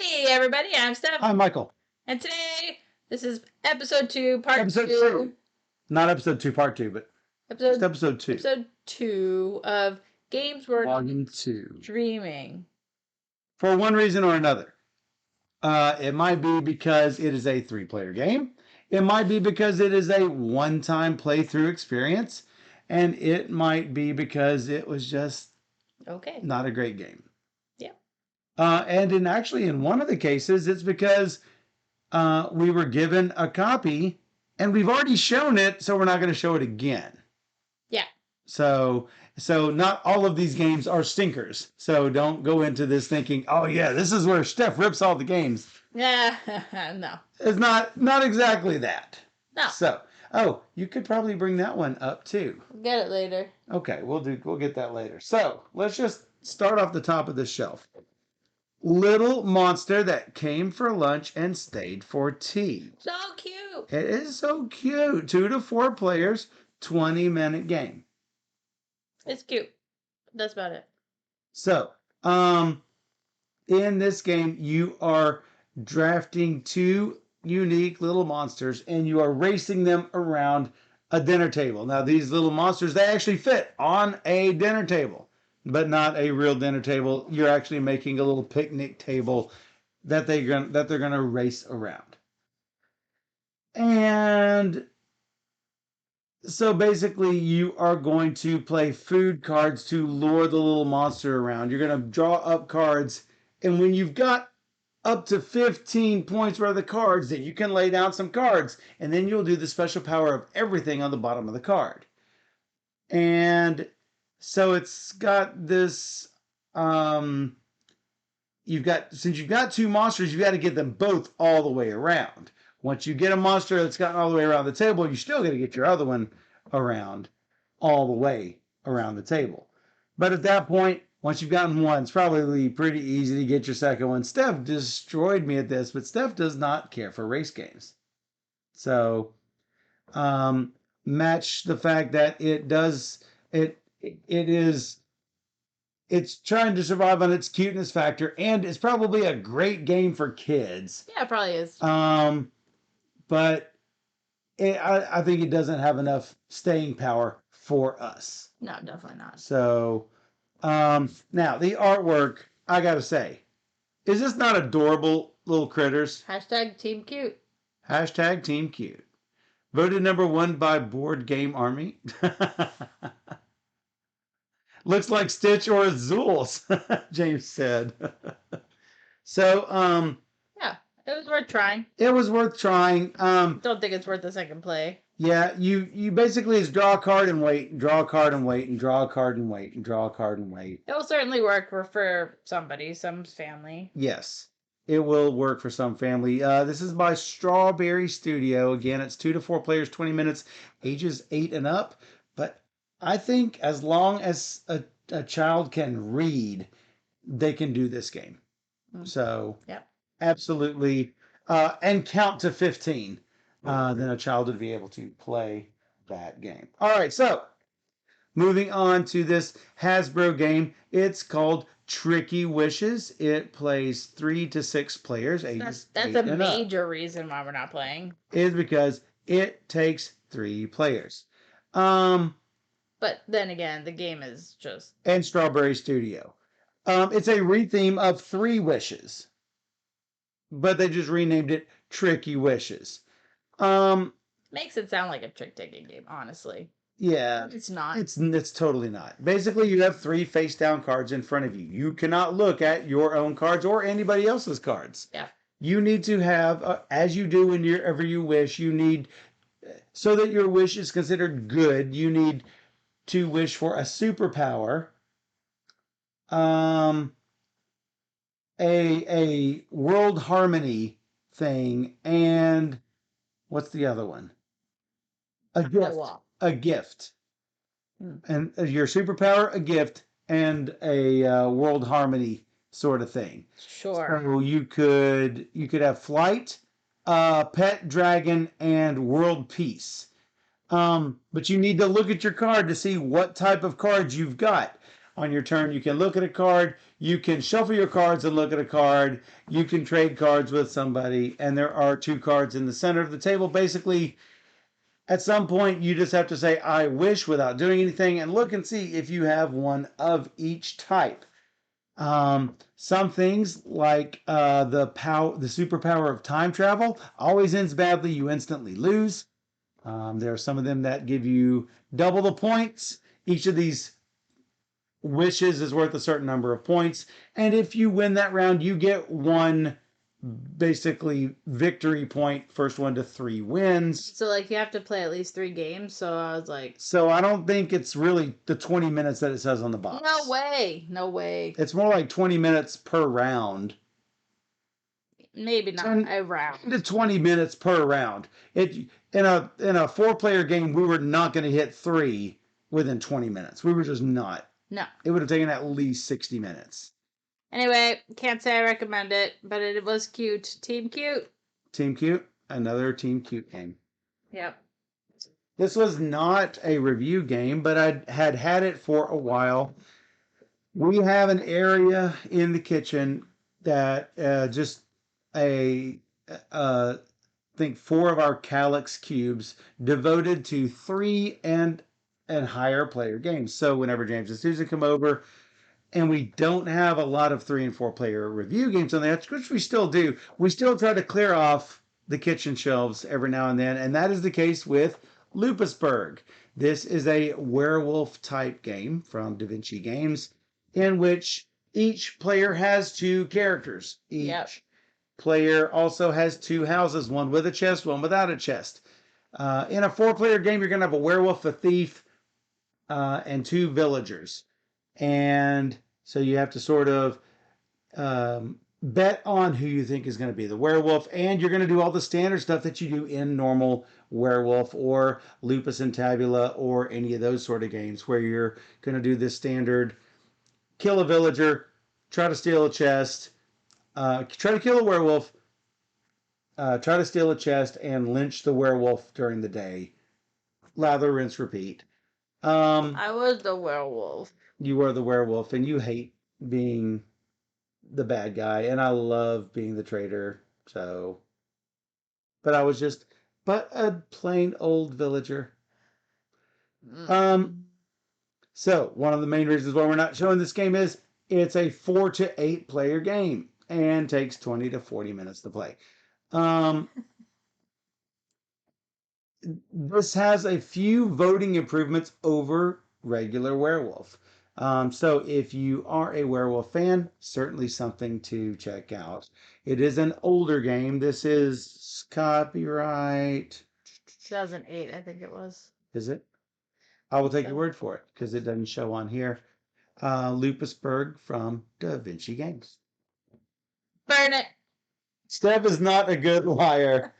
Hey everybody, I'm Steph. Hi, Michael. And today, this is episode 2, part Episode 2. 2. Not episode 2, part 2, but just episode 2. Episode 2 of Games Worth Volume 2. Dreaming. For one reason or another. It might be because it is a 3-player game. It might be because it is a one-time playthrough experience. And it might be because it was just not a great game. Yeah. And in one of the cases, it's because we were given a copy and we've already shown it, so we're not going to show it again. Yeah. So not all of these games are stinkers. So don't go into this thinking, oh yeah, this is where Steph rips all the games. Yeah, no. It's not exactly that. No. So, you could probably bring that one up too. We'll get it later. Okay, we'll get that later. So, let's just start off the top of the shelf. Little Monster That Came for Lunch and Stayed for Tea. So cute. It is so cute. 2 to 4 players, 20-minute game. It's cute. That's about it. So, in this game, you are drafting 2 unique little monsters and you are racing them around a dinner table. Now, these little monsters, they actually fit on a dinner table, but not a real dinner table. You're actually making a little picnic table that they're going to race around. And so basically, you are going to play food cards to lure the little monster around. You're going to draw up cards, and when you've got up to 15 points worth of cards, then you can lay down some cards, and then you'll do the special power of everything on the bottom of the card. And so it's got this, since you've got 2 monsters, you've got to get them both all the way around. Once you get a monster that's gotten all the way around the table, you still got to get your other one around all the way around the table. But at that point, once you've gotten one, it's probably pretty easy to get your second one. Steph destroyed me at this, but Steph does not care for race games. So, match the fact that it's trying to survive on its cuteness factor, and it's probably a great game for kids. Yeah, it probably is. But I think it doesn't have enough staying power for us. No, definitely not. So, now the artwork, I gotta say, is this not adorable little critters? Hashtag Team Cute. Hashtag Team Cute. Voted number 1 by Board Game Army. Looks like Stitch or Azul's, James said. So, yeah, it was worth trying. It was worth trying. Don't think it's worth a second play. Yeah, you basically is draw a card and wait, draw a card and wait, and draw a card and wait, and draw a card and wait. It will certainly work for somebody, some family. Yes, it will work for some family. This is by Strawberry Studio. Again, it's 2 to 4 players, 20 minutes, ages 8 and up. But I think as long as a child can read, they can do this game. So, yep. Absolutely. And count to 15. Then a child would be able to play that game. All right, so moving on to this Hasbro game. It's called Tricky Wishes. It plays 3 to 6 players. That's a major reason why we're not playing. Is because it takes 3 players. But then again, the game is just... And Strawberry Studio. It's a retheme of 3 Wishes. But they just renamed it Tricky Wishes. Makes it sound like a trick-taking game, honestly. Yeah. It's not. It's totally not. Basically, you have 3 face-down cards in front of you. You cannot look at your own cards or anybody else's cards. Yeah. You need to have, as you do whenever you wish, you need, so that your wish is considered good, you need to wish for a superpower, a world harmony thing, and what's the other one? A gift. A gift. And your superpower, a gift, and a world harmony sort of thing. Sure. So you could have flight, pet dragon, and world peace. But you need to look at your card to see what type of cards you've got. On your turn, you can look at a card, you can shuffle your cards and look at a card, you can trade cards with somebody, and there are 2 cards in the center of the table. Basically, at some point, you just have to say, I wish, without doing anything, and look and see if you have one of each type. Some things like the superpower of time travel always ends badly. You instantly lose. There are some of them that give you double the points. Each of these wishes is worth a certain number of points, and if you win that round, you get one basically victory point. First one to 3 wins. So like you have to play at least 3 games. So I was like, So I don't think it's really the 20 minutes that it says on the box. no way, no way. It's more like 20 minutes per round. Maybe not 10 a round. to 20 minutes per round. It in a 4-player game, we were not going to hit 3 within 20 minutes. We were just not. No. It would have taken at least 60 minutes. Anyway, can't say I recommend it, but it was cute. Team Cute. Team Cute, another Team Cute game. Yep. This was not a review game, but I had it for a while. We have an area in the kitchen that I think 4 of our Calyx cubes devoted to 3 and higher player games. So whenever James and Susan come over, and we don't have a lot of 3 and 4 player review games on that, which we still do, we still try to clear off the kitchen shelves every now and then, and that is the case with Lupusburg. This is a werewolf type game from Da Vinci Games, in which each player has 2 characters. Each player also has 2 houses, one with a chest, one without a chest. In a 4-player game, you're going to have a werewolf, a thief, and 2 villagers. And so you have to sort of bet on who you think is going to be the werewolf, and you're going to do all the standard stuff that you do in normal werewolf or Lupus and Tabula or any of those sort of games, where you're going to do this standard kill a villager, try to steal a chest, try to kill a werewolf, try to steal a chest, and lynch the werewolf during the day. Lather, rinse, repeat. I was the werewolf. You are the werewolf, and you hate being the bad guy, and I love being the traitor. So, but I was just a plain old villager. So one of the main reasons why we're not showing this game is it's a 4 to 8 player game and takes 20 to 40 minutes to play. This has a few voting improvements over regular Werewolf. So if you are a Werewolf fan, certainly something to check out. It is an older game. This is copyright 2008, I think it was. Is it? I will take your word for it because it doesn't show on here. Lupusburg from Da Vinci Games. Burn it. Steph is not a good liar.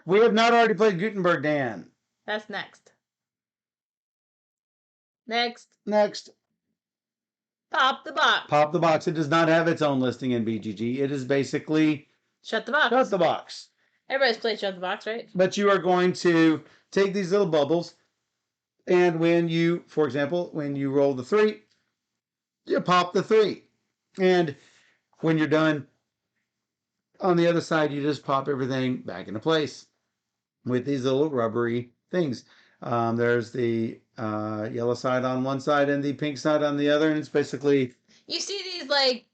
We have not already played Gutenberg Dan. That's next. Next. Pop the box. Pop the box. It does not have its own listing in BGG. It is basically Shut the box. Shut the box. Everybody's played Shut the Box, right? But you are going to take these little bubbles, and when you, for example, when you roll the 3, you pop the 3. And when you're done, on the other side, you just pop everything back into place with these little rubbery things. There's the yellow side on one side and the pink side on the other, and it's basically... You see these, like,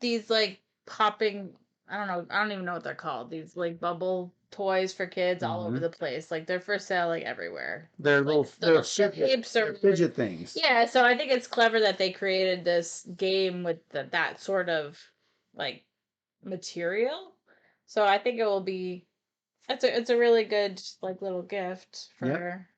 these like, popping... I don't even know what they're called. These, like, bubble toys for kids all over the place. Like, they're for sale, like, everywhere. They're like, little fidget things. Yeah, so I think it's clever that they created this game with that sort of, like, material. So I think it will be... It's a really good, like, little gift for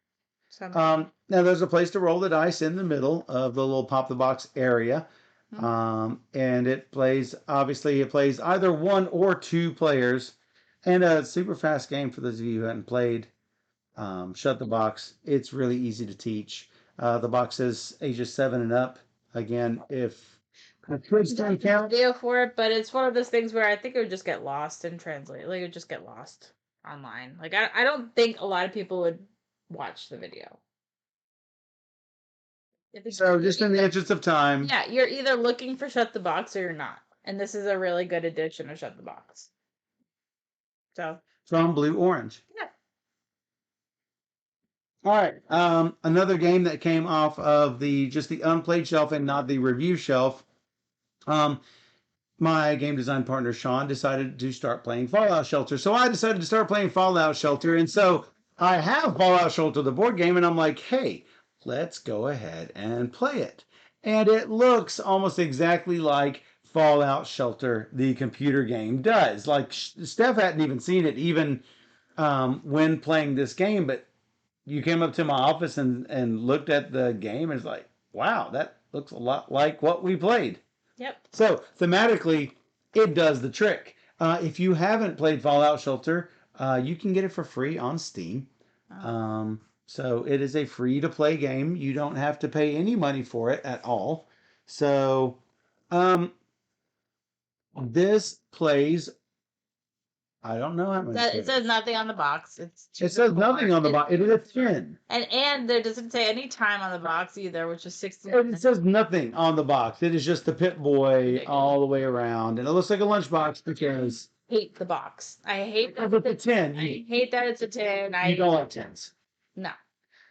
something. Now, there's a place to roll the dice in the middle of the little pop the box area. And it plays either 1 or 2 players, and a super fast game for those of you who haven't played Shut the Box. It's really easy to teach. The box says ages 7 and up. Again, if kids don't count. Video for it, but it's one of those things where I think it would just get lost in translate. Like, it would just get lost online. Like, I don't think a lot of people would watch the video. So just in the interest of time. Yeah, you're either looking for Shut the Box or you're not. And this is a really good addition of Shut the Box. So From Blue Orange. yeah. All right. Another game that came off of the unplayed shelf and not the review shelf. My game design partner Sean decided to start playing Fallout Shelter. So I decided to start playing Fallout Shelter. And so I have Fallout Shelter, the board game, and I'm like, hey, let's go ahead and play it. And it looks almost exactly like Fallout Shelter, the computer game, does. Like Steph hadn't even seen it, even when playing this game, but you came up to my office and looked at the game and it's like, wow, that looks a lot like what we played. Yep. So thematically, it does the trick. If you haven't played Fallout Shelter, you can get it for free on Steam. So it is a free to play game. You don't have to pay any money for it at all. So this plays. I don't know how many. It says nothing on the box. It says nothing on the box. It is a 10. And there doesn't say any time on the box either, which is 16. It says nothing on the box. It is just the Pip-Boy all the way around. And it looks like a lunchbox because... hate the box. I hate that it's a 10. I hate that it's a 10. You don't like 10s. No.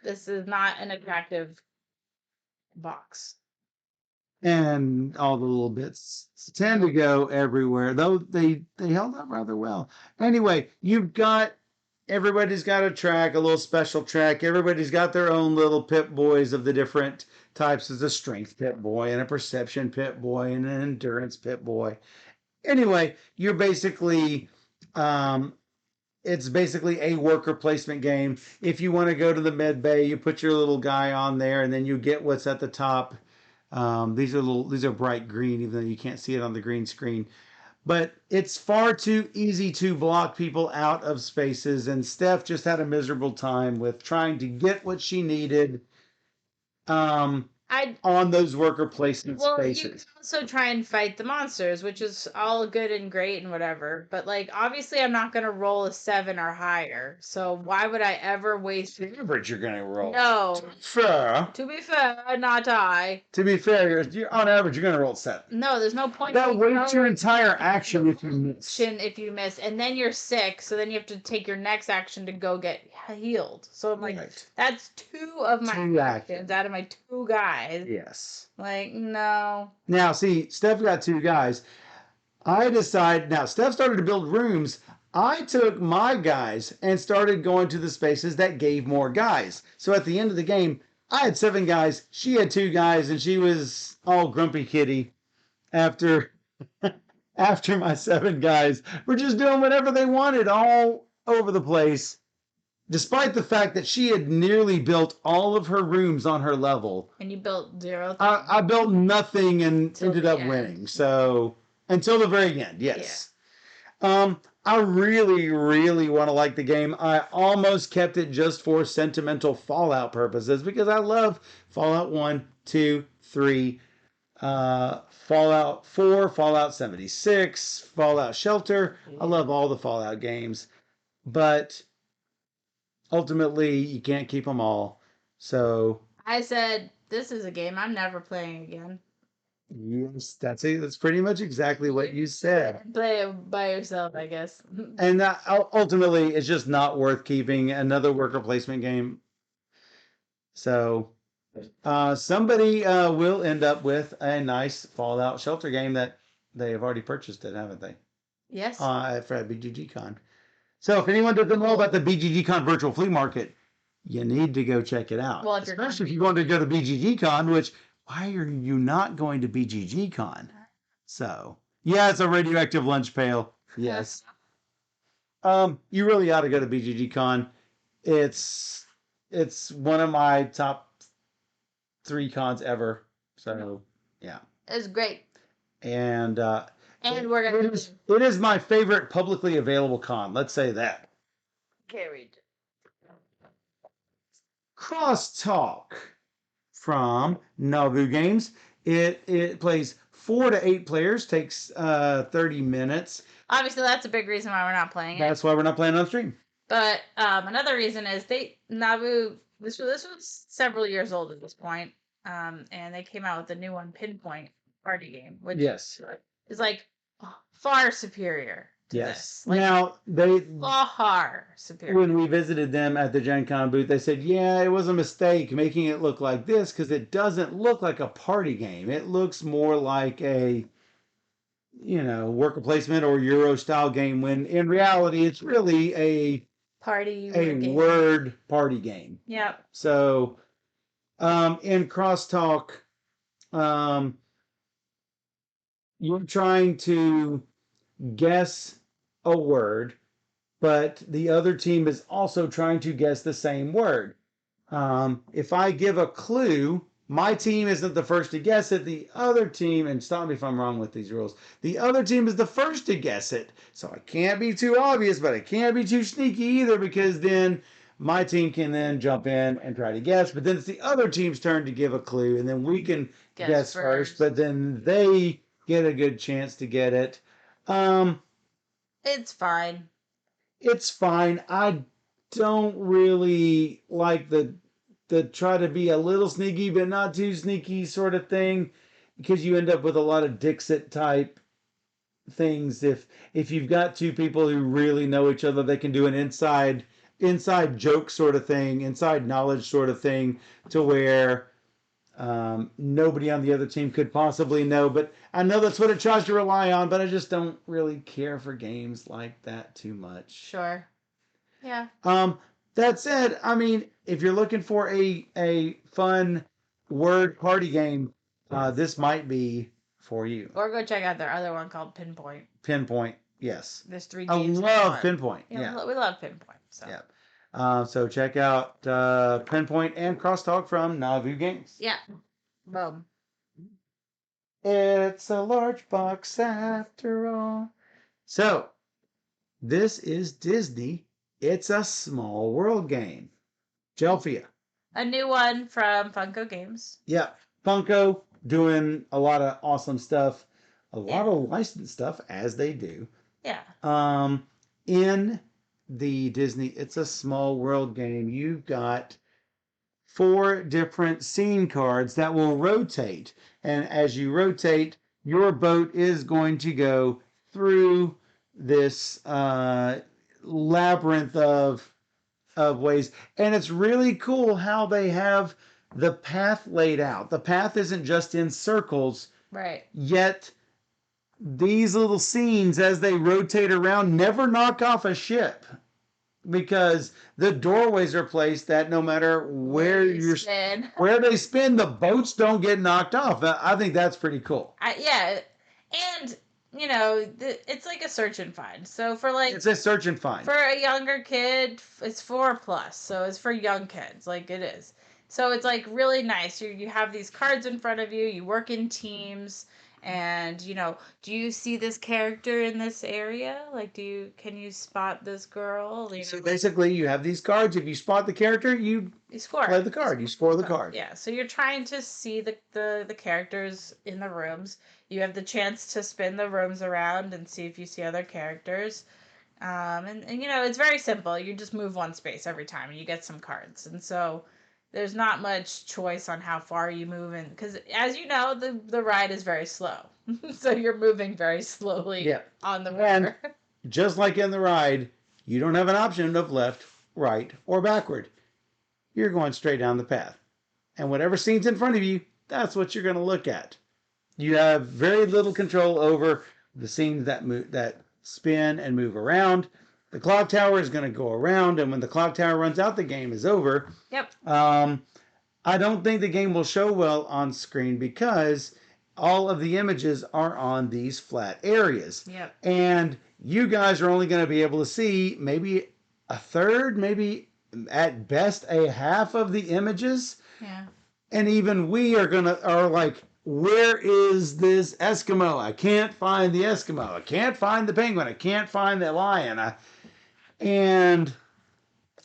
This is not an attractive box. And all the little bits tend to go everywhere, though they held up rather well. Anyway, everybody's got a track, a little special track. Everybody's got their own little Pip-Boys of the different types. There's a strength Pip-Boy and a perception Pip-Boy and an endurance Pip-Boy. Anyway, you're basically it's basically a worker placement game. If you want to go to the med bay, you put your little guy on there and then you get what's at the top. These are bright green, even though you can't see it on the green screen. But it's far too easy to block people out of spaces, and Steph just had a miserable time with trying to get what she needed on those worker placement spaces. You can also try and fight the monsters, which is all good and great and whatever. But like, obviously, I'm not gonna roll a 7 or higher. So why would I ever waste? The average you're gonna roll. No. To be fair, not I. To be fair, you're on average you're gonna roll 7. No, there's no point. That wastes your entire action if you miss. And then you're sick, so then you have to take your next action to go get healed. So I'm like, that's 2 of my actions out of my 2 guys. Yes. Like, no. Now, see, Steph got 2 guys. Now Steph started to build rooms. I took my guys and started going to the spaces that gave more guys. So at the end of the game, I had 7 guys. She had 2 guys, and she was all grumpy kitty after my 7 guys were just doing whatever they wanted all over the place. Despite the fact that she had nearly built all of her rooms on her level. And you built 0? I built nothing and ended up winning. So, until the very end, yes. Yeah. I really, really want to like the game. I almost kept it just for sentimental Fallout purposes because I love Fallout 1, 2, 3, Fallout 4, Fallout 76, Fallout Shelter. I love all the Fallout games. But ultimately, you can't keep them all. So I said, this is a game I'm never playing again. Yes, that's it. That's pretty much exactly what you said. Play it by yourself, I guess. And that, ultimately, it's just not worth keeping another worker placement game. So somebody will end up with a nice Fallout Shelter game that they have already purchased it, haven't they? Yes. For BGGCon. So if anyone doesn't know about the BGGCon virtual flea market, you need to go check it out. Well, especially if you want to go to BGGCon, which, why are you not going to BGGCon? So, yeah, it's a radioactive lunch pail. Yes. You really ought to go to BGGCon. It's one of my top 3 cons ever. So, yeah. It's great. And we're gonna. It is my favorite publicly available con. Let's say that. Carried. Crosstalk from Nauvoo Games. It plays 4 to 8 players. Takes 30 minutes. Obviously, that's a big reason why we're not playing it. That's why we're not playing on stream. But another reason is Nauvoo. This was several years old at this point. and they came out with a new one, Pinpoint Party Game, which Yes. is like far superior to Yes. this. Like Now they far superior. when we visited them at the Gen Con booth, they said, yeah, it was a mistake making it look like this because it doesn't look like a party game. It looks more like a, worker placement or Euro style game when in reality it's really a Party a game. word party game. Yep. So in crosstalk, um, you're trying to guess a word, but the other team is also trying to guess the same word. If I give a clue, my team isn't the first to guess it. The other team, and stop me if I'm wrong with these rules, the other team is the first to guess it. So I can't be too obvious, but I can't be too sneaky either because then my team can then jump in and try to guess. But then it's the other team's turn to give a clue, and then we can guess first. But then they get a good chance to get it. It's fine. It's fine. I don't really like the try to be a little sneaky but not too sneaky sort of thing because you end up with a lot of Dixit type things. If you've got two people who really know each other, they can do an inside joke sort of thing, inside knowledge sort of thing, to where nobody on the other team could possibly know. But I know that's what it tries to rely on, but I just don't really care for games like that too much. Sure. Yeah. That said, I mean, if you're looking for a fun word party game, this might be for you. Or go check out their other one called Pinpoint. Pinpoint, yes. There's 3 I games. love Pinpoint. Yeah, we love Pinpoint. So. Yeah. So check out Pinpoint and Crosstalk from Navu Games. Yeah. Boom. It's a large box after all. So, this is Disney. It's a small world game. Gelfia. A new one from Funko Games. Yeah. Funko doing a lot of awesome stuff. A lot of licensed stuff, as they do. Yeah. In the Disney It's a Small World game, you've got 4 different scene cards that will rotate. And as you rotate, your boat is going to go through this labyrinth of ways. And it's really cool how they have the path laid out. The path isn't just in circles. Right. Yet these little scenes, as they rotate around, never knock off a ship. Because the doorways are placed that no matter where where they spin, the boats don't get knocked off. I think that's pretty cool. Yeah, and it's like a search and find. So it's a search and find for a younger kid. It's 4+, so it's for young kids, like it is. So it's like really nice. You have these cards in front of you. You work in teams. And do you see this character in this area? Like, can you spot this girl? So basically, you have these cards. If you spot the character, you score. Play the card. You score the card. Yeah. So you're trying to see the characters in the rooms. You have the chance to spin the rooms around and see if you see other characters. And it's very simple. You just move one space every time, and you get some cards. And so there's not much choice on how far you move in, because as you know, the ride is very slow. So you're moving very slowly on the river. And just like in the ride, you don't have an option of left, right, or backward. You're going straight down the path. And whatever scene's in front of you, that's what you're going to look at. You have very little control over the scenes that spin and move around. The clock tower is going to go around, and when the clock tower runs out, the game is over. Yep. I don't think the game will show well on screen because all of the images are on these flat areas. Yep. And you guys are only going to be able to see maybe a third, maybe at best a half of the images. Yeah. And even we are like, where is this Eskimo? I can't find the Eskimo. I can't find the penguin. I can't find the lion. And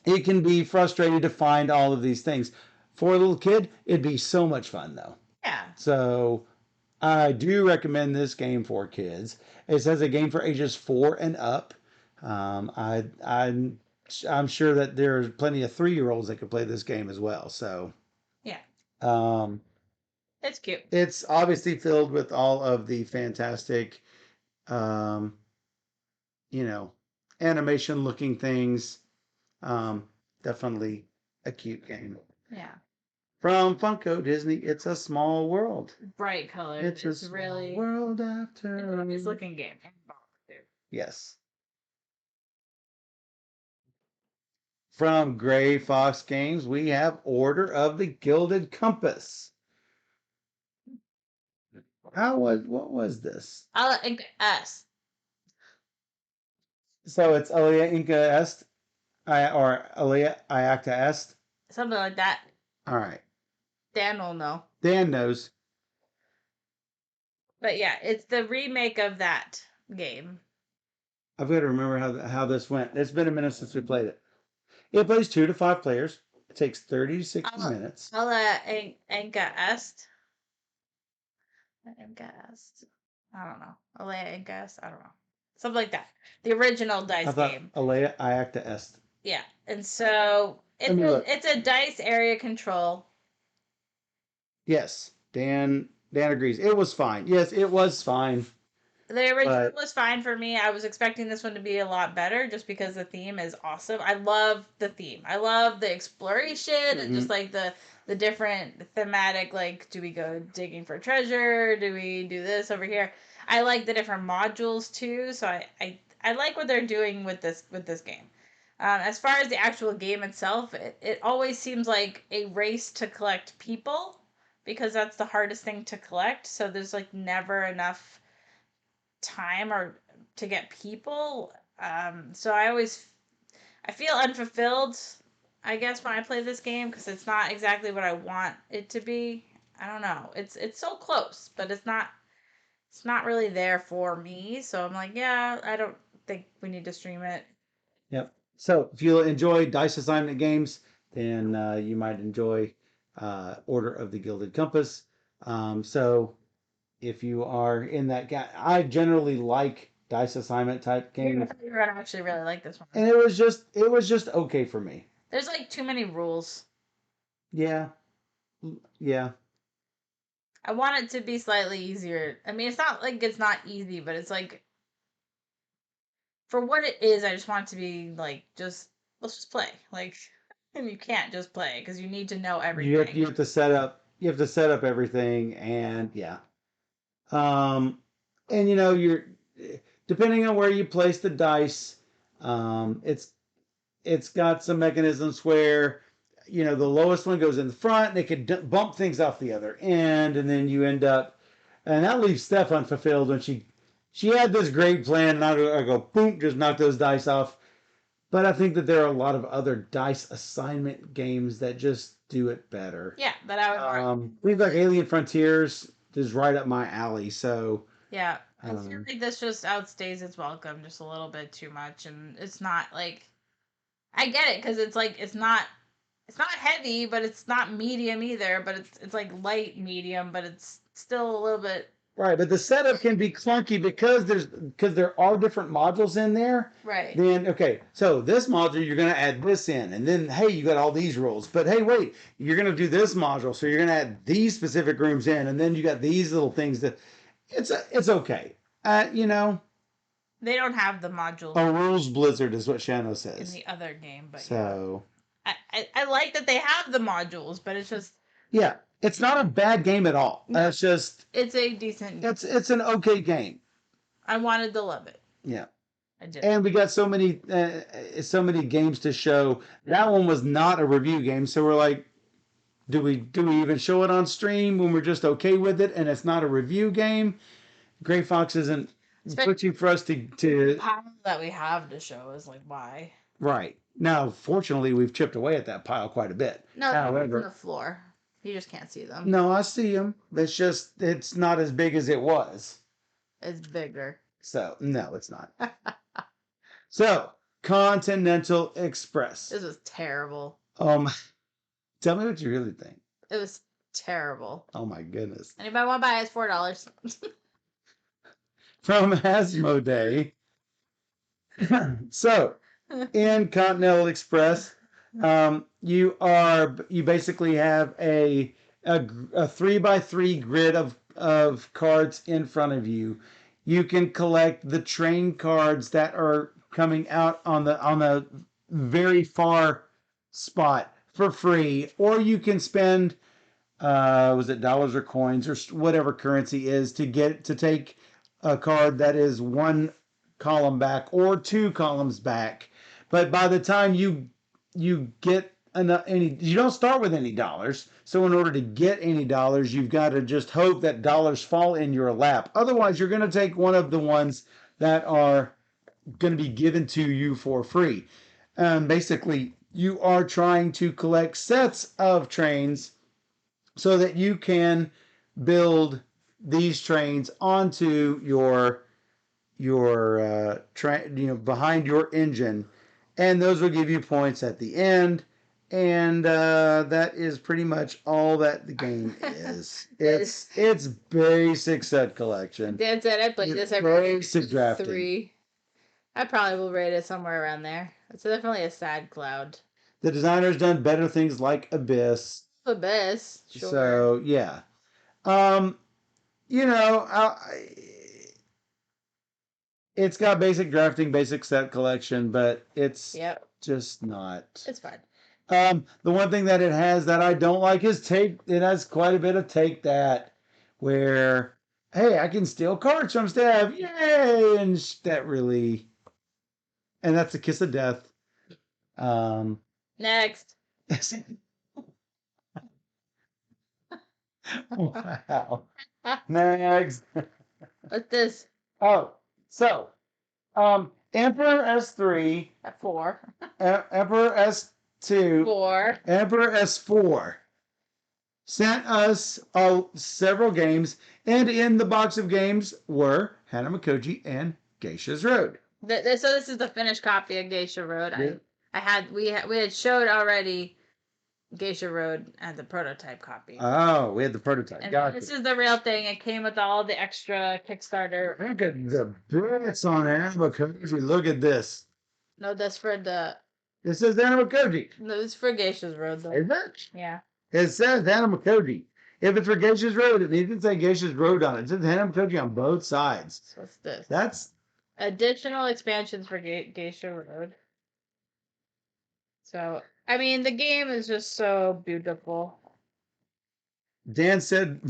it can be frustrating to find all of these things. For a little kid, it'd be so much fun, though. Yeah. So I do recommend this game for kids. It says a game for ages 4 and up. I'm sure that there's plenty of 3-year-olds that could play this game as well. So yeah. It's cute. It's obviously filled with all of the fantastic, um, you know, animation looking things. Um, Definitely a cute game. Yeah. From Funko Disney, It's a Small World. Bright colors. It's a It's small really world it's after. a nice looking game. And box, too. Yes. From Gray Fox Games, we have Order of the Gilded Compass. What was this? I'll ink S. So it's Alia Inca Est, or Alia Iacta Est. Something like that. All right. Dan will know. Dan knows. But yeah, it's the remake of that game. I've got to remember how this went. It's been a minute since we played it. It plays 2 to 5 players. It takes 30 to 60 minutes. I'll Inca Est. Inca Est. I don't know. Alea Inca Est. I don't know. Something like that. The original dice game. Alia Iacta Est. Yeah. And so it's a dice area control. Yes. Dan agrees. It was fine. Yes, it was fine. The original was fine for me. I was expecting this one to be a lot better just because the theme is awesome. I love the theme. I love the exploration and just like the different thematic, like, do we go digging for treasure? Do we do this over here? I like the different modules too, so I like what they're doing with this game. As far as the actual game itself, it always seems like a race to collect people because that's the hardest thing to collect. So there's like never enough time or to get people. So I feel unfulfilled, I guess, when I play this game because it's not exactly what I want it to be. I don't know. It's so close, but it's not really there for me. So I'm like, yeah, I don't think we need to stream it. Yep. So if you enjoy dice assignment games, then you might enjoy Order of the Gilded Compass. So if you are in that, I generally like dice assignment type games, You're gonna actually really like this one. and it was just okay for me. There's like too many rules. Yeah, yeah. I want it to be slightly easier. I mean, it's not like it's not easy, but it's like for what it is, I just want it to be like just let's just play. Like, and you can't just play because you need to know everything. You have to set up everything, and yeah. Um, and you're depending on where you place the dice. It's got some mechanisms where the lowest one goes in the front and it could bump things off the other end, and then you end up, and that leaves Steph unfulfilled when she had this great plan, and I go boom, just knock those dice off. But I think that there are a lot of other dice assignment games that just do it better. Yeah, but I would. We've got Alien Frontiers is right up my alley, so Yeah, I feel like this just outstays its welcome just a little bit too much, and it's not like I get it because it's like it's not heavy, but it's not medium either. But it's like light medium, but it's still a little bit right. But the setup can be clunky because there are different modules in there. right. Then okay, so this module you're going to add this in, and then hey, you got all these rules. But hey, wait, you're going to do this module, so you're going to add these specific rooms in, and then you got these little things that it's okay. They don't have the modules A rules blizzard is what Shano in says. the other game, but So I like that they have the modules, but it's just yeah, it's not a bad game at all. No. It's just it's a decent. it's an okay game. I wanted to love it. Yeah. I did. And we got so many games to show. That one was not a review game, so we're like, do we even show it on stream when we're just okay with it and it's not a review game? Gray Fox isn't pushing for us to The pile that we have to show is like why. right. Now, fortunately, we've chipped away at that pile quite a bit. No, they're on However, the floor. You just can't see them. no, I see them. It's not as big as it was. It's bigger. So no, it's not. So Continental Express. This was terrible. Tell me what you really think. It was terrible. Oh my goodness. Anybody want to buy it? It's $4. From Asmodee. So, in Continental Express, you basically have a a 3x3 grid of cards in front of you. You can collect the train cards that are coming out on the very far spot for free, or you can spend was it dollars or coins or whatever currency is to take a card that is one column back or two columns back. But by the time you get any, you don't start with any dollars. So in order to get any dollars, you've got to just hope that dollars fall in your lap. Otherwise, you're going to take one of the ones that are going to be given to you for free. Basically, you are trying to collect sets of trains so that you can build these trains onto your train, behind your engine, and those will give you points at the end. And that is pretty much all that the game is. It's basic set collection. That's it. I played this every Basic drafting. 3. I probably will rate it somewhere around there. It's definitely a sad cloud. The designer's done better things like Abyss. Abyss, sure. So yeah, it's got basic drafting, basic set collection, but it's just not. It's fine. The one thing that it has that I don't like is take. It has quite a bit of take that, where hey, I can steal cards from Steph, yay! And that really, and that's a kiss of death. Next. Wow. Next. What's this? Oh, so, Emperor S3. At 4. Emperor S2. 4. Emperor S4 sent us several games, and in the box of games were Hanamakoji and Geisha's Road. So this is the finished copy of Geisha Road. Yeah. We had showed already Geisha Road as a prototype copy. Oh, we had the prototype. And this is the real thing. It came with all the extra Kickstarter. Look at the bits on Hanamakoji. Look at this. No, that's for the. This is Hanamakoji. No, this is for Geisha's Road, though. Is it? Yeah. It says Hanamakoji. If it's for Geisha's Road, it needs to say Geisha's Road on it. It says Hanamakoji on both sides. So what's this? That's additional expansions for Geisha Road. So, I mean, the game is just so beautiful. Dan said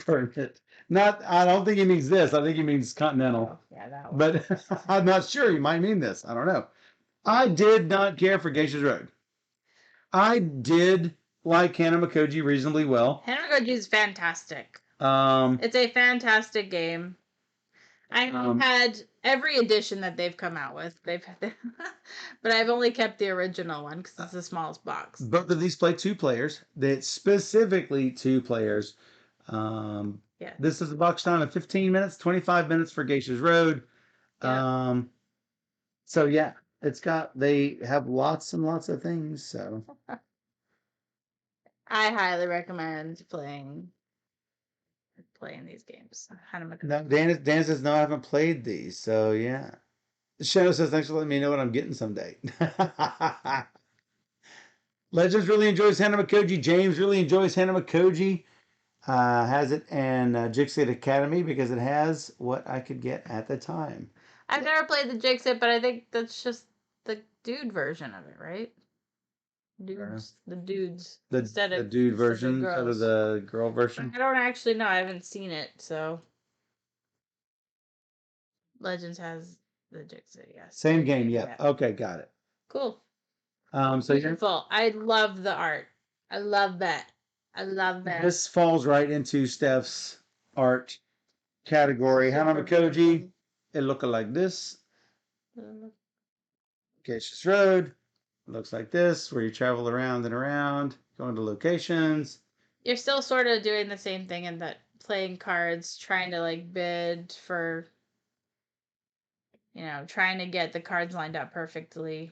burn it. I don't think he means this. I think he means Continental. Oh, yeah, that one. But I'm not sure. He might mean this. I don't know. I did not care for Geisha's Road. I did like Hanamakoji reasonably well. Hanamakoji is fantastic. It's a fantastic game. I've had every edition that they've come out with. But I've only kept the original one because it's the smallest box. Both of these play 2 players. They specifically 2 players. Yeah. This is a box time of 15 minutes, 25 minutes for Geisha's Road. Yeah. So yeah, they have lots and lots of things. So I highly recommend playing these games. No, Dan says no, I haven't played these. So yeah. Shadow says thanks for letting me know what I'm getting someday. Legends really enjoys Hanamakoji. James really enjoys Hanamakoji. Has it in Jixit Academy because it has what I could get at the time. I've never played the Jixit, but I think that's just the dude version of it, right? The dudes. The dude version instead of the girl version. I don't actually know. I haven't seen it, so. Legends has the Jixit, yes. Same game, yeah. Okay, got it. Cool. So beautiful. I love the art. I love that. This falls right into Steph's art category. Hanamakoji, it looks like this. Geisha's Road. Looks like this, where you travel around and around, going to locations. You're still sort of doing the same thing in that playing cards, trying to bid for, trying to get the cards lined up perfectly.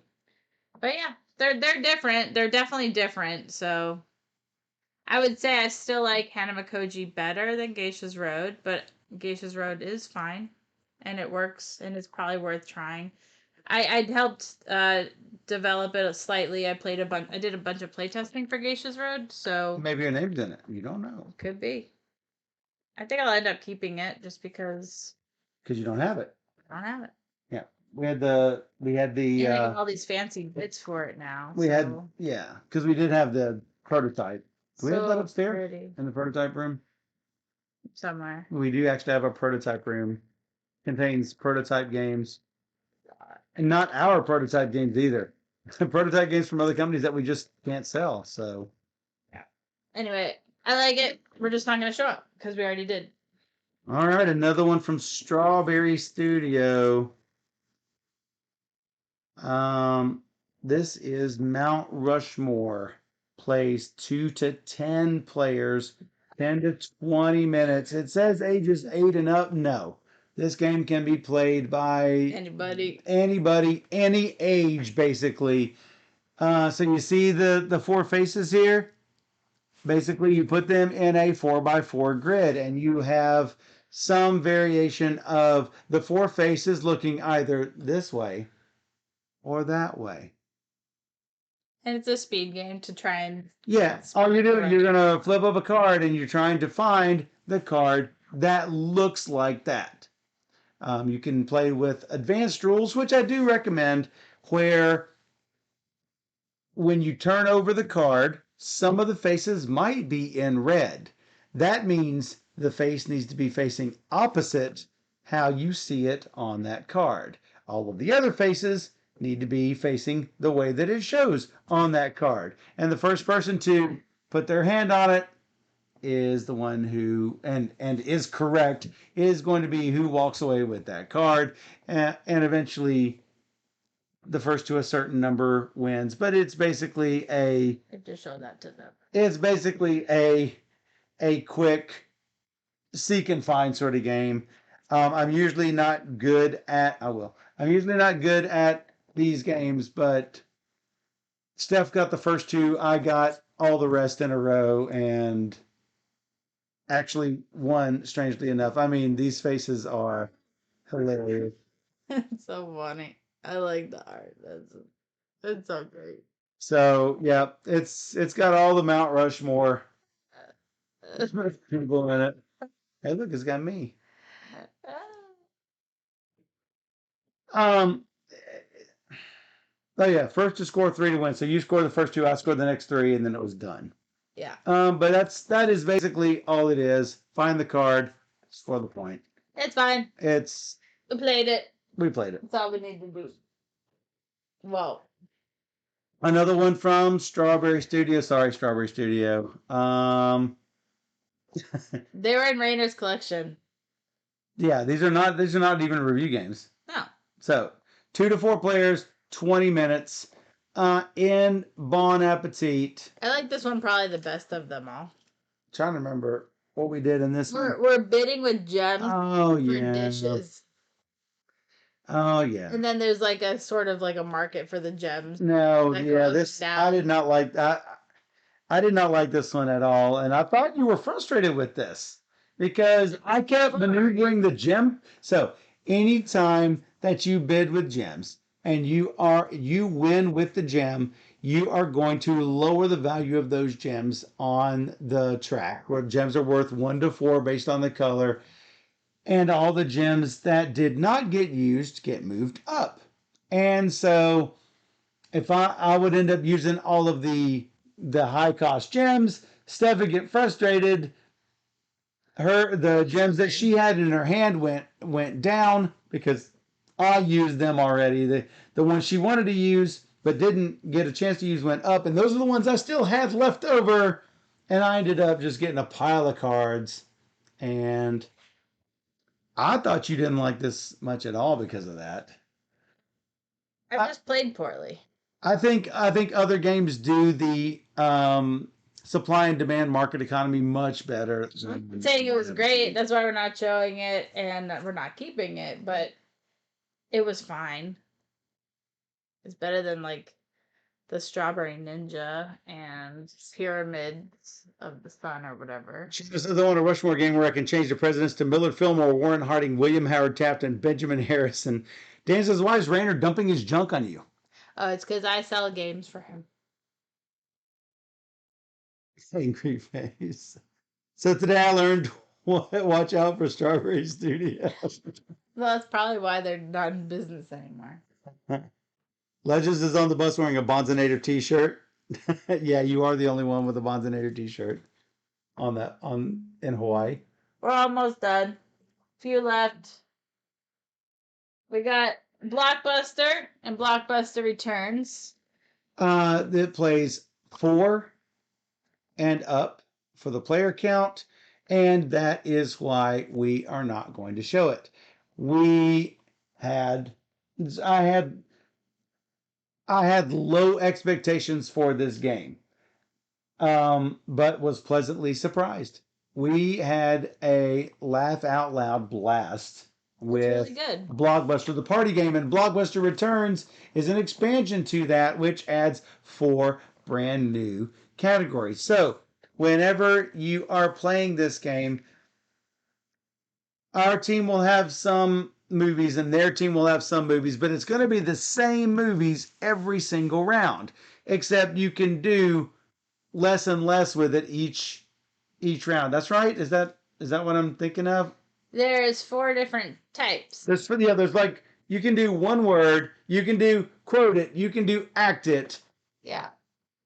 But yeah, they're different. They're definitely different. So I would say I still like Hanamakoji better than Geisha's Road, but Geisha's Road is fine, and it works, and it's probably worth trying. I helped develop it slightly. I played a bunch. I did a bunch of playtesting for Geisha's Road, so Maybe your name's in it. You don't know could be. I think I'll end up keeping it just because because you don't have it. I don't have it. Yeah, we had And I got all these fancy bits for it now. because we did have the prototype. Do we have that So upstairs pretty in the prototype room? somewhere. We do actually have a prototype room. Contains prototype games, and not our prototype games either. Prototype games from other companies that we just can't sell. So Yeah. Anyway, I like it. We're just not gonna show up because we already did. all right, another one from Strawberry Studio. Um, this is Mount Rushmore. Plays 2 to 10 players, 10 to 20 minutes. It says ages 8 and up. No, this game can be played by Anybody? any age, basically. So you see the four faces here. Basically, you put them in a 4x4 grid, and you have some variation of the four faces looking either this way or that way. And it's a speed game to try and Yeah, all you're doing, you're gonna flip up a card, and you're trying to find the card that looks like that. You can play with advanced rules, which I do recommend, where when you turn over the card, some of the faces might be in red. That means the face needs to be facing opposite how you see it on that card. All of the other faces need to be facing the way that it shows on that card. And the first person to put their hand on it is the one who and is correct, is going to be who walks away with that card, and eventually the first to a certain number wins. But it's basically It just showed that to them. it's basically a quick seek and find sort of game. I'm usually not good at I'm usually not good at these games, but Steph got the first two. I got all the rest in a row and actually won, strangely enough. I mean, these faces are hilarious. It's so funny. I like the art. It's so great. So yeah, it's got all the Mount Rushmore people in it. Hey, look, it's got me. Um. Oh yeah, first to score three to win. So you score the first two, I scored the next three, and then it was done. Yeah. But that is basically all it is. Find the card, score the point. It's fine. It's We played it. we played it. That's all we need to do. Well, Another one from Strawberry Studio. Sorry, Strawberry Studio. they were in Rainer's collection. Yeah, these are not even review games. No. So 2 to 4 players, 20 minutes. In Bon Appetit. I like this one probably the best of them all. Trying to remember what we did in this one. We're bidding with gems Oh for yeah. dishes. Oh yeah. And then there's like a sort of like a market for the gems. No, that yeah, goes this down. I did not like that. I did not like this one at all, and I thought you were frustrated with this because I kept maneuvering the gem. So anytime that you bid with gems and you win with the gem, you are going to lower the value of those gems on the track, where gems are worth 1 to 4 based on the color, and all the gems that did not get used get moved up. And so if I would end up using all of the high cost gems, Steph would get frustrated. The gems that she had in her hand went down because I used them already. The ones she wanted to use but didn't get a chance to use went up, and those are the ones I still had left over. And I ended up just getting a pile of cards. And I thought you didn't like this much at all because of that. I just played poorly. I think other games do the supply and demand market economy much better. I'm saying it was great. That's why we're not showing it and we're not keeping it, but it was fine. It's better than like the Strawberry Ninja and Pyramids of the Sun or whatever. She says, I want a Rushmore game where I can change the presidents to Millard Fillmore, Warren Harding, William Howard Taft, and Benjamin Harrison. Dan says, why is Rainer dumping his junk on you? Oh, it's because I sell games for him. Angry face. So today I learned watch out for Strawberry Studio. Well, that's probably why they're not in business anymore. Legends is on the bus wearing a Bonzinator t-shirt. Yeah, you are the only one with a Bonzinator t-shirt in Hawaii. We're almost done. Few left. We got Blockbuster and Blockbuster Returns. It plays 4 and up for the player count, and that is why we are not going to show it. I had low expectations for this game, but was pleasantly surprised. We had a laugh out loud blast with really good. Blockbuster, the party game, and Blockbuster Returns is an expansion to that, which adds 4 brand new categories. So whenever you are playing this game, our team will have some movies and their team will have some movies, but it's going to be the same movies every single round, except you can do less and less with it each round. That's right. Is that what I'm thinking of? There's 4 different types. There's like, you can do one word, you can do quote it, you can do act it. Yeah.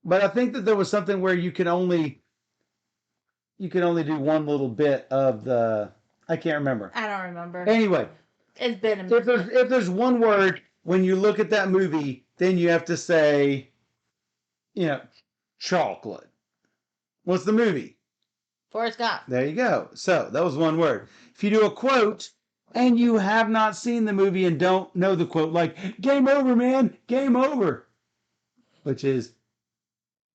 But I think that there was something where you can only do one little bit of the, I can't remember. I don't remember. Anyway, it's been a minute. If there's one word when you look at that movie, then you have to say, chocolate. What's the movie? Forrest Gump. There you go. So that was one word. If you do a quote and you have not seen the movie and don't know the quote, like, game over, man, game over, which is,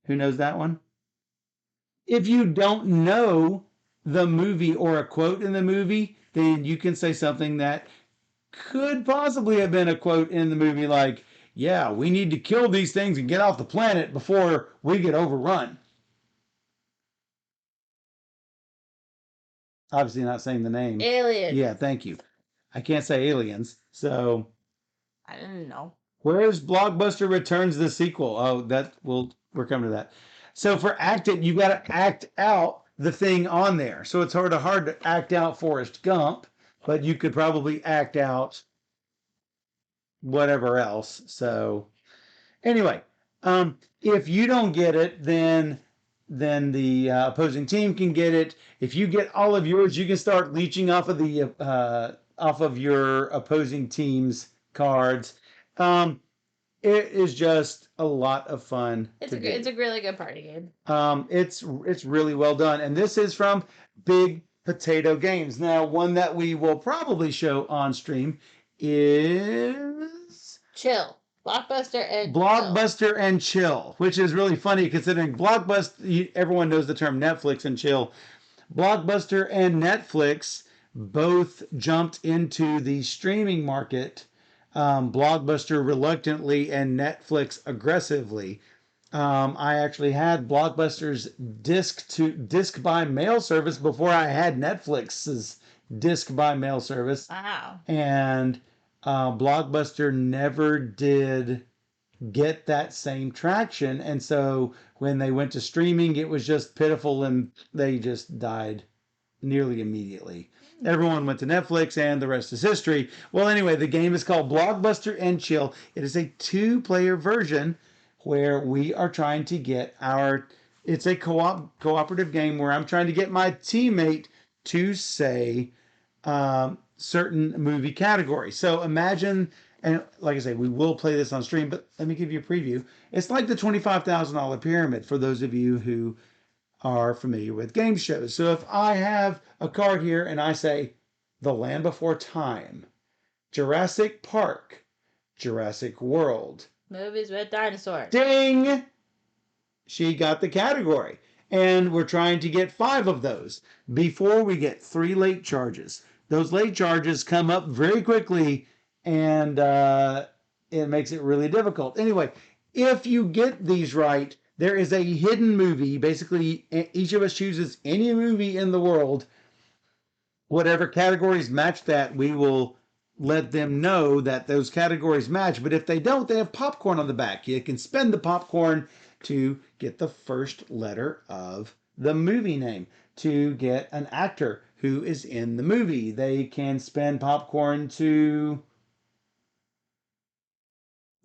who knows that one? If you don't know the movie or a quote in the movie, then you can say something that could possibly have been a quote in the movie, like, yeah, we need to kill these things and get off the planet before we get overrun. Obviously not saying the name. Aliens. Yeah, thank you. I can't say aliens, so. I didn't know. Where's Blockbuster Returns the sequel? Oh, we're coming to that. So for act it, you got to act out the thing on there. So it's hard to act out Forrest Gump, but you could probably act out whatever else. So anyway, if you don't get it, then the opposing team can get it. If you get all of yours, you can start leeching off of your opposing team's cards. It is just a lot of fun. It's a really good party game. It's really well done, and this is from Big Potato Games. Now, one that we will probably show on stream is Chill. Blockbuster and Chill, which is really funny considering Blockbuster. Everyone knows the term Netflix and Chill. Blockbuster and Netflix both jumped into the streaming market. Blockbuster reluctantly and Netflix aggressively. I actually had Blockbuster's disc by mail service before I had Netflix's disc by mail service. Wow. And Blockbuster never did get that same traction. And so when they went to streaming, it was just pitiful and they just died nearly immediately. Everyone went to Netflix and the rest is history. Well, anyway, the game is called Blockbuster and Chill. It is a 2-player version where we are trying to get it's a cooperative game where I'm trying to get my teammate to say certain movie categories. So imagine, and like I say, we will play this on stream, but let me give you a preview. It's like the $25,000 pyramid for those of you who are familiar with game shows. So if I have a card here and I say The Land Before Time, Jurassic Park, Jurassic World. Movies with dinosaurs. Ding! She got the category. And we're trying to get 5 of those before we get 3 late charges. Those late charges come up very quickly and it makes it really difficult. Anyway, If you get these right, there is a hidden movie. Basically, each of us chooses any movie in the world. Whatever categories match that, we will let them know that those categories match. But if they don't, they have popcorn on the back. You can spend the popcorn to get the first letter of the movie name, to get an actor who is in the movie. They can spend popcorn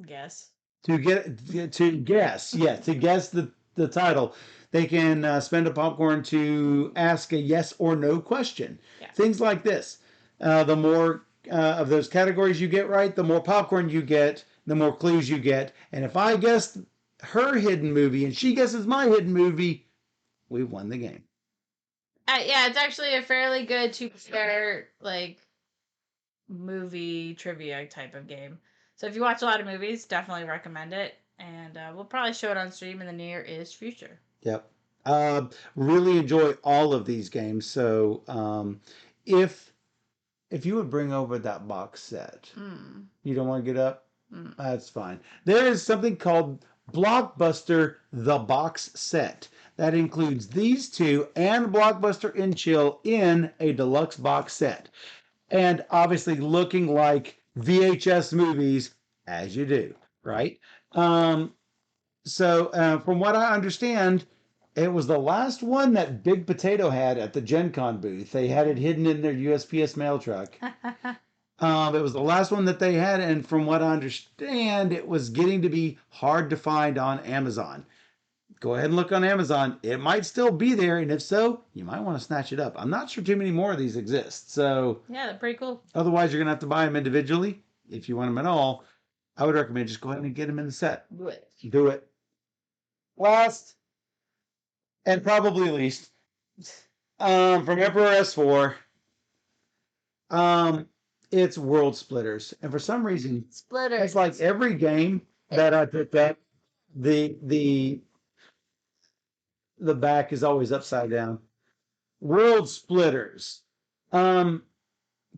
Guess. to guess, yeah, to guess the title. They can spend a popcorn to ask a yes or no question. Yeah. Things like this. The more of those categories you get right, the more popcorn you get, the more clues you get. And if I guess her hidden movie and she guesses my hidden movie, we've won the game. Yeah, it's actually a fairly good to prepare like movie trivia type of game. So if you watch a lot of movies, definitely recommend it. And we'll probably show it on stream in the near-ish future. Yep. Really enjoy all of these games. So if if you would bring over that box set, you don't want to get up? That's fine. There is something called Blockbuster The Box Set. That includes these two and Blockbuster and Chill in a deluxe box set. And obviously looking like VHS movies, as you do, right? Um, from what I understand, it was the last one that Big Potato had at the Gen Con booth. They had it hidden in their USPS mail truck. It was the last one that they had, and from what I understand, it was getting to be hard to find on Amazon. Go ahead and look on Amazon. It might still be there, and if so, you might want to snatch it up. I'm not sure too many more of these exist. So yeah, they're pretty cool. Otherwise, you're gonna have to buy them individually if you want them at all. I would recommend just go ahead and get them in the set. Do it. Do it. Last and probably least, from Emperor S4, it's World Splitters, and for some reason, Splitters. it's like every game that I picked up, the the the back is always upside down. World Splitters, 2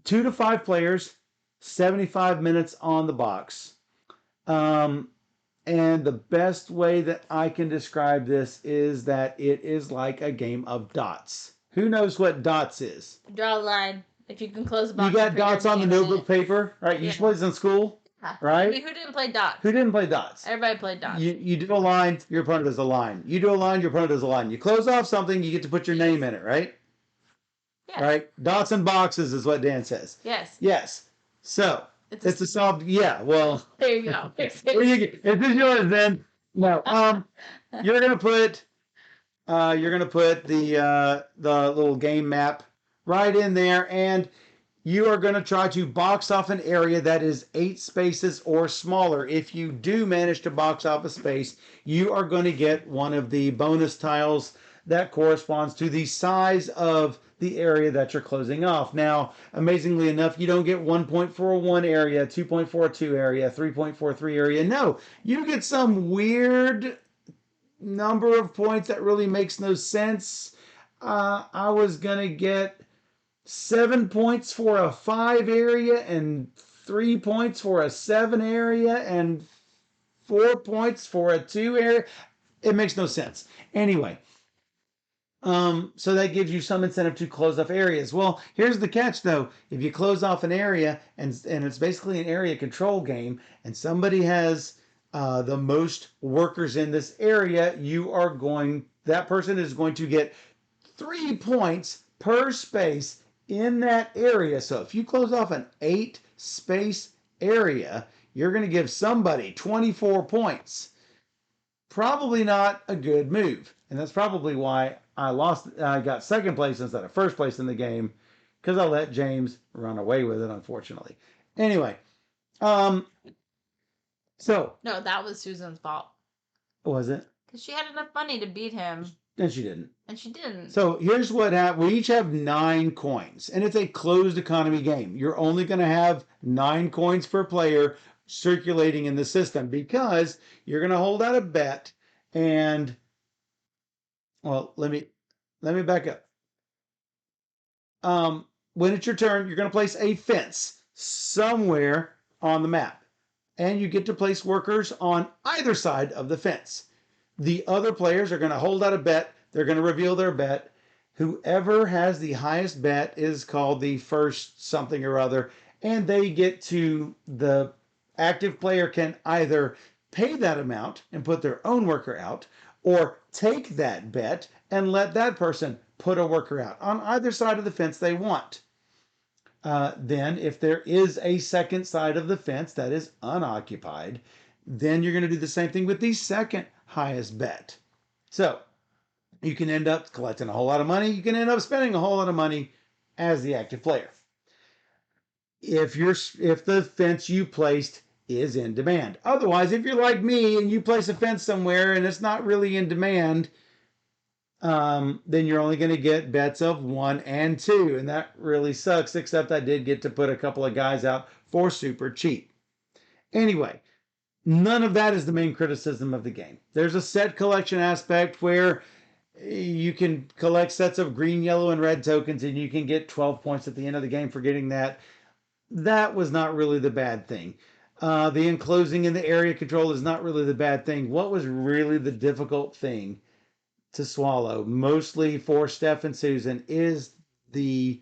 to 5 players, 75 minutes on the box. And the best way that I can describe this is that it is like a game of dots. Who knows what dots is? Draw a line. If you can close the box. You got dots on the notebook paper, right? You play this in school, right? I mean, who didn't play dots? Who didn't play dots? Everybody played dots. You do a line, your opponent does a line. You do a line, your opponent does a line. You close off something, you get to put your name in it, right? Yes. Right? Dots and boxes is what Dan says. Yes. Yes. So it's a solved. Yeah. Well. There you go. If this is yours, then no. You're gonna put the little game map right in there, and you are gonna try to box off an area that is 8 spaces or smaller. If you do manage to box off a space, you are going to get one of the bonus tiles that corresponds to the size of the area that you're closing off. Now, amazingly enough, you don't get 1 point for a 1 area, 2 point for a 2 area, 3 point for a 3 area. No, you get some weird number of points that really makes no sense. I was going to get 7 points for a 5 area and 3 points for a 7 area and 4 points for a 2 area. It makes no sense. Anyway, so that gives you some incentive to close off areas. Well, here's the catch though. If you close off an area and it's basically an area control game and somebody has the most workers in this area, that person is going to get 3 points per space in that area. So if you close off an 8 space area, you're going to give somebody 24 points. Probably not a good move. And that's probably why I got second place instead of first place in the game, because I let James run away with it, unfortunately. Anyway, so. No, that was Susan's fault. Was it? Because she had enough money to beat him. And she didn't. And she didn't. So here's what happened. We each have 9 coins, and it's a closed economy game. You're only going to have 9 coins per player circulating in the system because you're going to hold out a bet. And well, let me back up. When it's your turn, you're going to place a fence somewhere on the map. and you get to place workers on either side of the fence. The other players are going to hold out a bet. They're going to reveal their bet. Whoever has the highest bet is called the first something or other, and they get to, the active player can either pay that amount and put their own worker out, or take that bet and let that person put a worker out on either side of the fence they want. Then, if there is a second side of the fence that is unoccupied, then you're going to do the same thing with the second highest bet. So you can end up collecting a whole lot of money. You can end up spending a whole lot of money as the active player. If the fence you placed is in demand. Otherwise, if you're like me and you place a fence somewhere and it's not really in demand, then you're only going to get bets of 1 and 2, and that really sucks, except I did get to put a couple of guys out for super cheap. Anyway, none of that is the main criticism of the game. There's a set collection aspect where you can collect sets of green, yellow, and red tokens, and you can get 12 points at the end of the game for getting that. That was not really the bad thing. The enclosing and the area control is not really the bad thing. What was really the difficult thing to swallow, mostly for Steph and Susan, is the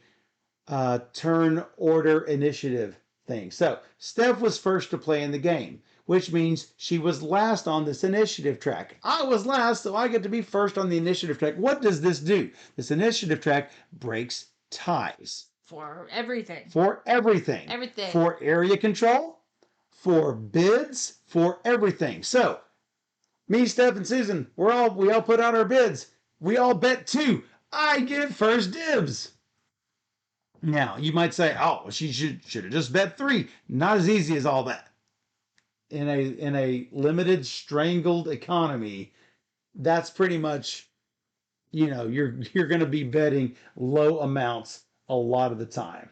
turn order initiative thing. So Steph was first to play in the game, which means she was last on this initiative track. I was last, so I get to be first on the initiative track. What does this do? This initiative track breaks ties. For everything. For everything. Everything. For area control, for bids, for everything. So me, Steph, and Susan, we all put out our bids. We all bet 2. I get first dibs. Now, you might say, oh, she should have just bet 3. Not as easy as all that. In a limited, strangled economy, that's pretty much, you're going to be betting low amounts a lot of the time.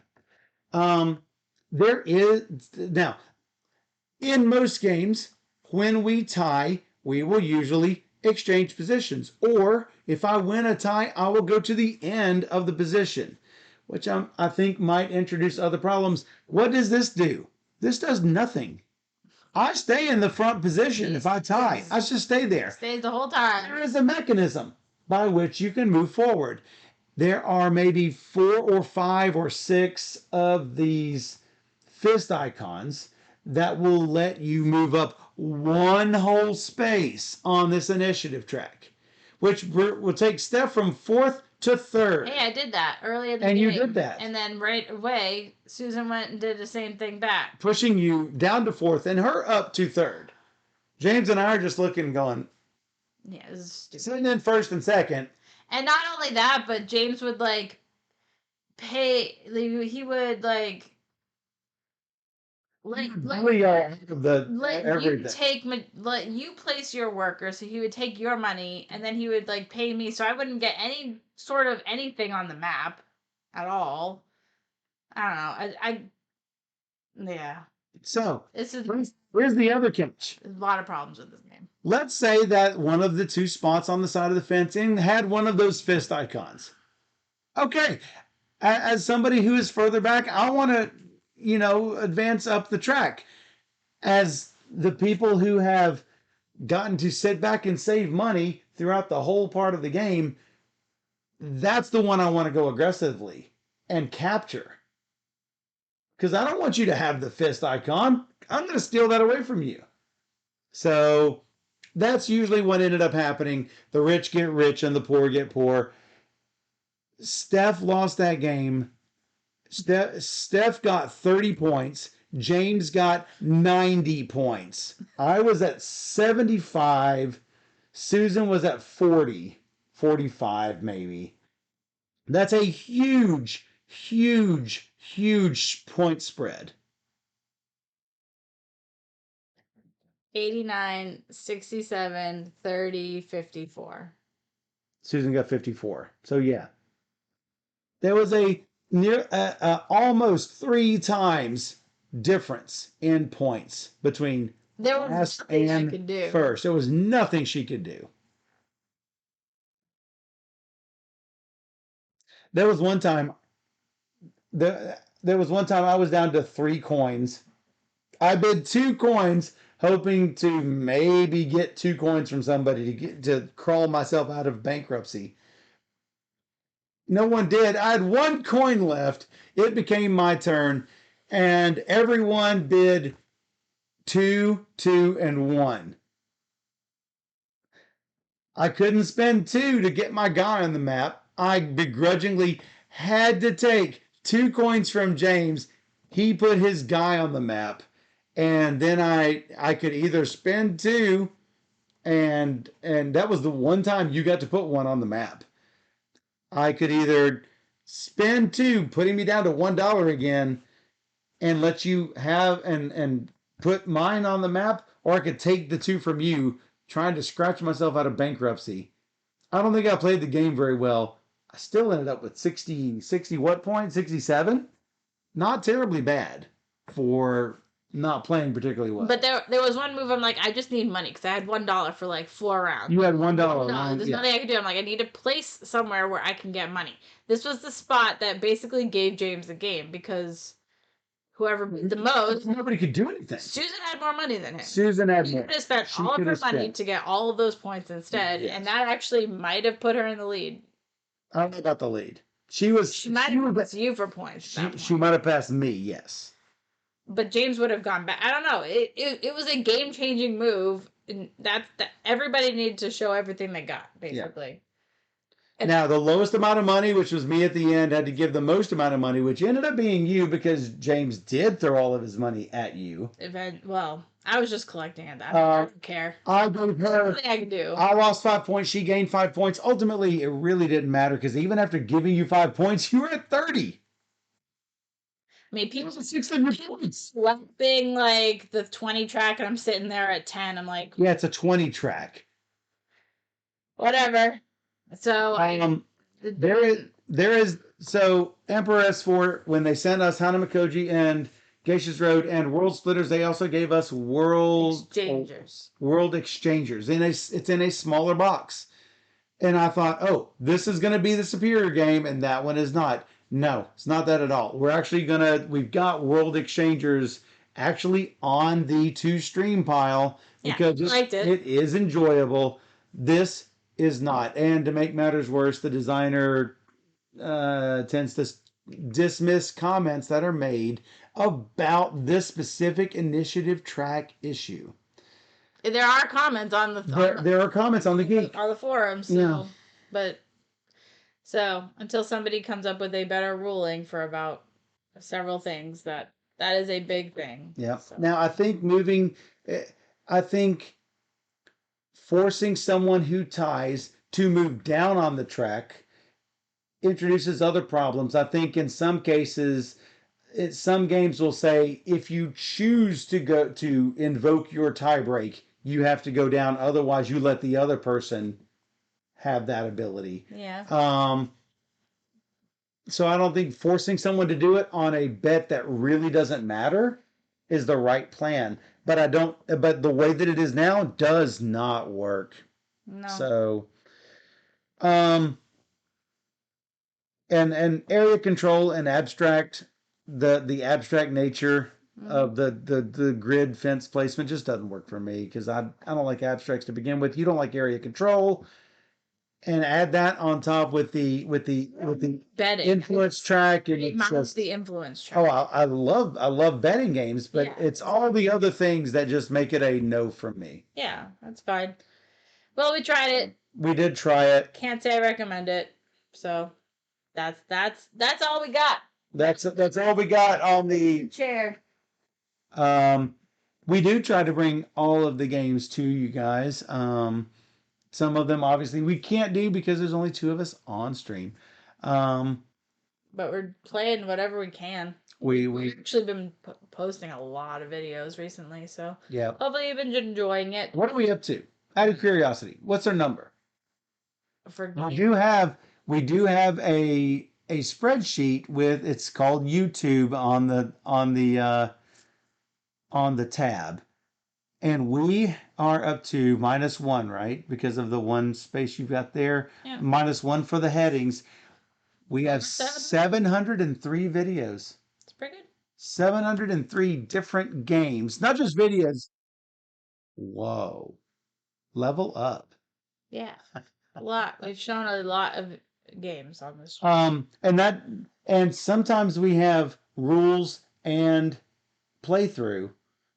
There is now, in most games, when we tie, we will usually exchange positions. Or if I win a tie, I will go to the end of the position, which I think might introduce other problems. What does this do? This does nothing. I stay in the front position if I tie. I should stay there. Stays the whole time. There is a mechanism by which you can move forward. There are maybe 4 or 5 or 6 of these fist icons that will let you move up one whole space on this initiative track, which will take Steph from 4th to 3rd. Hey, I did that early in the game. And you did that. And then right away, Susan went and did the same thing back. Pushing you down to 4th and her up to 3rd. James and I are just looking going, yeah, this is stupid. Sitting in 1st and 2nd. And not only that, but James would pay, he would let you place your worker, so he would take your money and then he would pay me, so I wouldn't get any sort of anything on the map at all. I don't know. Yeah. So where's the other catch? There's a lot of problems with this game. Let's say that one of the 2 spots on the side of the fence had one of those fist icons. Okay, as somebody who is further back, I want to advance up the track. As the people who have gotten to sit back and save money throughout the whole part of the game, that's the one I want to go aggressively and capture. Because I don't want you to have the fist icon. I'm going to steal that away from you. So that's usually what ended up happening. The rich get rich and the poor get poor. Steph lost that game. Steph got 30 points. James got 90 points. I was at 75. Susan was at 40, 45 maybe. That's a huge, huge, huge point spread. 89, 67, 30, 54. Susan got 54. So yeah. There was a near almost 3 times difference in points between last and first. There was nothing she could do. There was one time I was down to 3 coins. I bid 2 coins, hoping to maybe get 2 coins from somebody to crawl myself out of bankruptcy. No one did. I had 1 coin left. It became my turn, and everyone bid 2, 2, and 1. I couldn't spend 2 to get my guy on the map. I begrudgingly had to take 2 coins from James. He put his guy on the map, and then I could either spend 2, and that was the one time you got to put 1 on the map. I could either spend 2, putting me down to $1 again, and let you have and put mine on the map, or I could take the 2 from you, trying to scratch myself out of bankruptcy. I don't think I played the game very well. I still ended up with 60 what point? 67? Not terribly bad for not playing particularly well. But there was one move I'm like, I just need money because I had $1 for like 4 rounds. You had $1. No, there's nothing I can do. I'm like, I need a place somewhere where I can get money. This was the spot that basically gave James the game because whoever bid the most, Nobody could do anything. Susan had more money than him. Susan had She more. could have spent She all of could her have money spent. to get all of those points instead, Yes. and that actually might have put her in the lead. I don't know about the lead. She might have passed you for points. She might have passed me, yes. But James would have gone back. I don't know. It was a game changing move, and that everybody needed to show everything they got basically. And now the lowest amount of money, which was me at the end, had to give the most amount of money, which ended up being you because James did throw all of his money at you. I was just collecting it. I don't care. I gave her. Nothing I can do. I lost 5 points. She gained 5 points. Ultimately, it really didn't matter because even after giving you 5 points, you were at 30. I mean, people 600 points. slapping like the 20 track, and I'm sitting there at 10. I'm like, yeah, it's a 20 track. Whatever. So there is so Emperor S4 when they sent us Hanamakoji and Geisha's Road and World Splitters, they also gave us World Exchangers. And it's in a smaller box. And I thought, oh, this is going to be the superior game, and that one is not. No, it's not that at all. We've got World Exchangers actually on the to stream pile because it is enjoyable. This is not. And to make matters worse, the designer tends to dismiss comments that are made about this specific initiative track issue. There are comments on the there are comments on the Geek on the forums. So, yeah. So until somebody comes up with a better ruling for about several things, that is a big thing. Yeah. So. Now I think forcing someone who ties to move down on the track introduces other problems. I think in some cases, some games will say if you choose to invoke your tie break, you have to go down. Otherwise, you let the other person have that ability. Yeah. So I don't think forcing someone to do it on a bet that really doesn't matter is the right plan. But the way that it is now does not work. No. So, and area control and abstract, the abstract nature of the grid fence placement just doesn't work for me because I don't like abstracts to begin with. You don't like area control. And add that on top with the betting influence track, and it's just the influence track. Oh, I love betting games, but it's all the other things that just make it a no from me. Yeah, that's fine. Well, we tried it. We did try it. Can't say I recommend it. So that's all we got. That's all we got on the chair. We do try to bring all of the games to you guys. Some of them, obviously, we can't do because there's only 2 of us on stream. But we're playing whatever we can. We've actually been posting a lot of videos recently, so yeah. Hopefully you've been enjoying it. What are we up to? Out of curiosity, what's our number? We do have a spreadsheet with it's called YouTube on the tab. And we are up to -1, right? Because of the one space you've got there. Yeah. -1 for the headings. We have 703 videos. It's pretty good. 703 different games, not just videos. Whoa. Level up. Yeah, a lot. We've shown a lot of games on this. And sometimes we have rules and playthrough,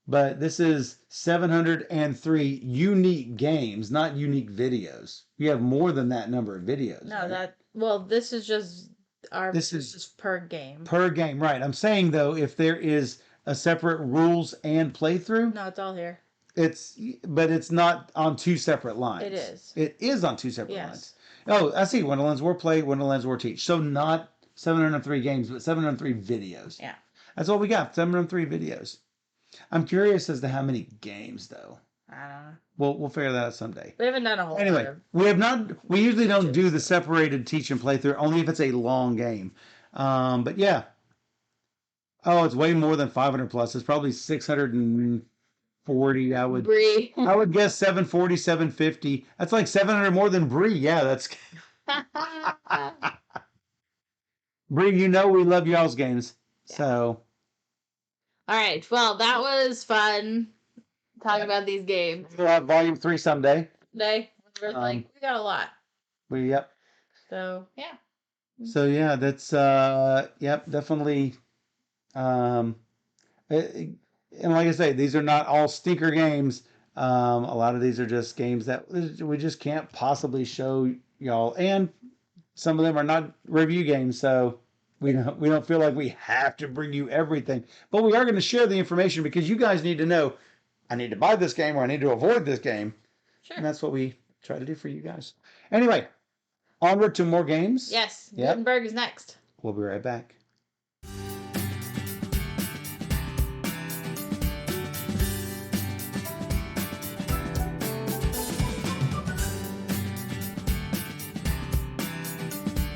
but this is 703 unique games, not unique videos. We have more than that number of videos. No, right? this is just This this is is per game. per game, right? I'm saying though, if there is a separate rules and playthrough, No, it's all here. but it's not on two separate lines. It is. It is on two separate Yes. lines. Oh, I see. Wonderland's War Play, Wonderland's War Teach. So not 703 games, but 703 videos. Yeah. That's all we got. 703 videos. I'm curious as to how many games though. I don't know. We'll figure that out someday. We haven't done a whole Anyway, lot of we have not. We usually don't do the separated teach and playthrough, only if it's a long game. But yeah. Oh, it's way more than 500 plus. It's probably 640. I would Bree. I would guess 740, 750. That's like 700 more than Bree. Yeah, that's Bree. You know we love y'all's games. Yeah. So. All right. Well, that was fun talking about these games. We'll have volume 3 someday. Today, we got a lot. Yep. So yeah. So yeah, that's yep, definitely. And like I say, these are not all stinker games. A lot of these are just games that we just can't possibly show y'all, and some of them are not review games, so we don't feel like we have to bring you everything. But we are going to share the information because you guys need to know. I need to buy this game or I need to avoid this game. Sure. And that's what we try to do for you guys. Anyway, onward to more games. Yes. Yep. Gutenberg is next. We'll be right back.